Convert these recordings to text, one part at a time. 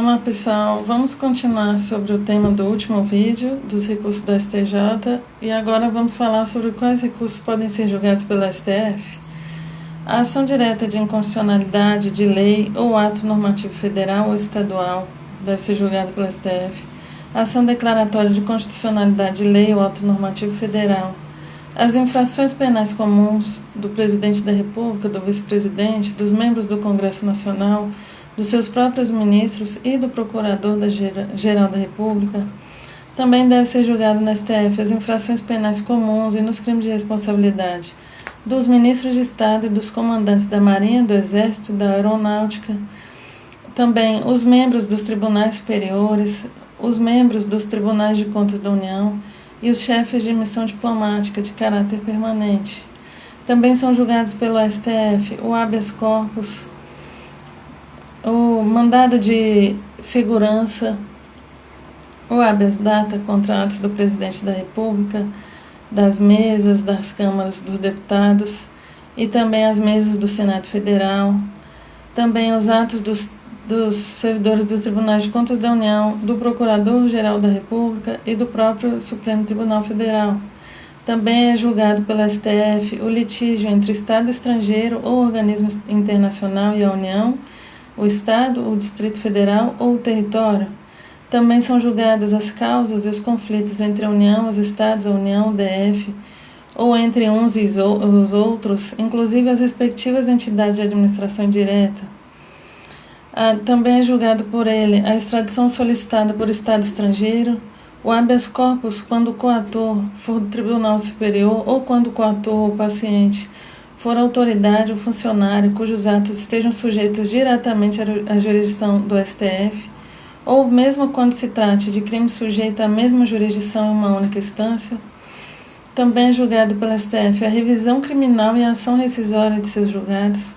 Olá pessoal, vamos continuar sobre o tema do último vídeo, dos recursos do STJ, e agora vamos falar sobre quais recursos podem ser julgados pelo STF. A ação direta de inconstitucionalidade de lei ou ato normativo federal ou estadual deve ser julgada pelo STF. A ação declaratória de constitucionalidade de lei ou ato normativo federal. As infrações penais comuns do presidente da República, do vice-presidente, dos membros do Congresso Nacional, dos seus próprios ministros e do Procurador-Geral da República. Também deve ser julgado no STF as infrações penais comuns e nos crimes de responsabilidade dos ministros de Estado e dos comandantes da Marinha, do Exército e da Aeronáutica. Também os membros dos tribunais superiores, os membros dos tribunais de contas da União e os chefes de missão diplomática de caráter permanente. Também são julgados pelo STF o habeas corpus, o mandado de segurança, o habeas data contra atos do presidente da República, das mesas das câmaras dos deputados e também as mesas do Senado Federal, também os atos dos servidores dos Tribunais de Contas da União, do Procurador-Geral da República e do próprio Supremo Tribunal Federal. Também é julgado pelo STF o litígio entre Estado estrangeiro ou organismo internacional e a União, o Estado, o Distrito Federal ou o território. Também são julgadas as causas e os conflitos entre a União, os Estados, a União, o DF, ou entre uns e os outros, inclusive as respectivas entidades de administração indireta. Também é julgado por ele a extradição solicitada por Estado estrangeiro, o habeas corpus quando o coator for do Tribunal Superior ou quando o coator ou paciente for autoridade ou funcionário cujos atos estejam sujeitos diretamente à jurisdição do STF, ou mesmo quando se trate de crime sujeito à mesma jurisdição em uma única instância. Também é julgado pelo STF a revisão criminal e a ação rescisória de seus julgados.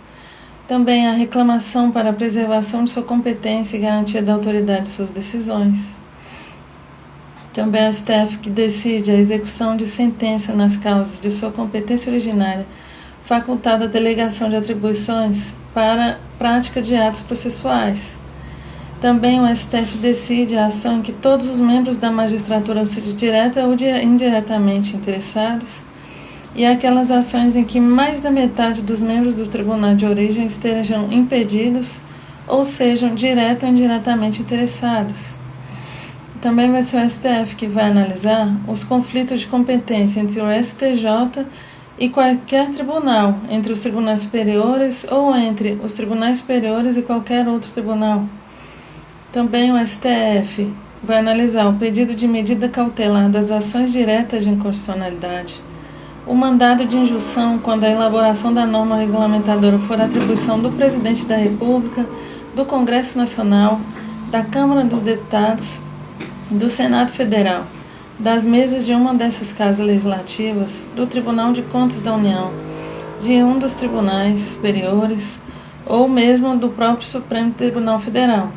Também a reclamação para a preservação de sua competência e garantia da autoridade de suas decisões. Também é o STF que decide a execução de sentença nas causas de sua competência originária, facultada a delegação de atribuições para prática de atos processuais. Também o STF decide a ação em que todos os membros da magistratura sejam direta ou indiretamente interessados, e aquelas ações em que mais da metade dos membros do tribunal de origem estejam impedidos ou sejam direto ou indiretamente interessados. Também vai ser o STF que vai analisar os conflitos de competência entre o STJ e qualquer tribunal, entre os tribunais superiores ou entre os tribunais superiores e qualquer outro tribunal. Também o STF vai analisar o pedido de medida cautelar das ações diretas de inconstitucionalidade, o mandado de injunção quando a elaboração da norma regulamentadora for atribuição do Presidente da República, do Congresso Nacional, da Câmara dos Deputados, do Senado Federal, das mesas de uma dessas casas legislativas, do Tribunal de Contas da União, de um dos tribunais superiores ou mesmo do próprio Supremo Tribunal Federal.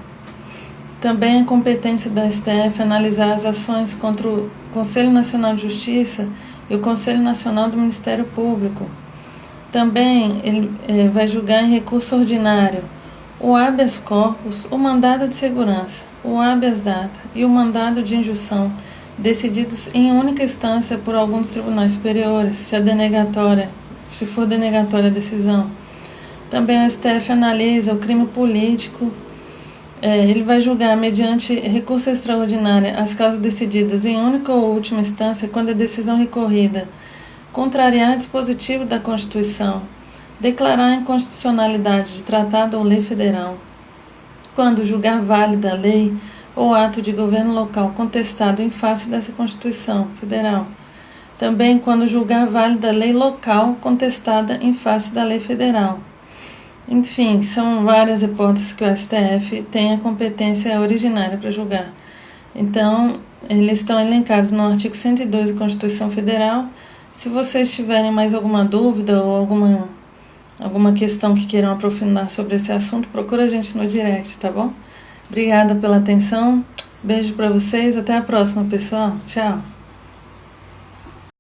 Também é competência do STF analisar as ações contra o Conselho Nacional de Justiça e o Conselho Nacional do Ministério Público. Também ele vai julgar em recurso ordinário o habeas corpus, o mandado de segurança, o habeas data e o mandado de injunção, decididos em única instância por alguns tribunais superiores, se for denegatória a decisão. Também o STF analisa o crime político. Ele vai julgar, mediante recurso extraordinário, as causas decididas em única ou última instância quando a decisão recorrida contrariar dispositivo da Constituição, declarar a inconstitucionalidade de tratado ou lei federal, quando julgar válida a lei ou ato de governo local contestado em face dessa Constituição Federal. Também quando julgar válida a lei local contestada em face da lei federal. Enfim, são várias hipóteses que o STF tem a competência originária para julgar. Então, eles estão elencados no artigo 102 da Constituição Federal. Se vocês tiverem mais alguma dúvida ou alguma questão que queiram aprofundar sobre esse assunto, procura a gente no direct, tá bom? Obrigada pela atenção, beijo para vocês, até a próxima, pessoal. Tchau!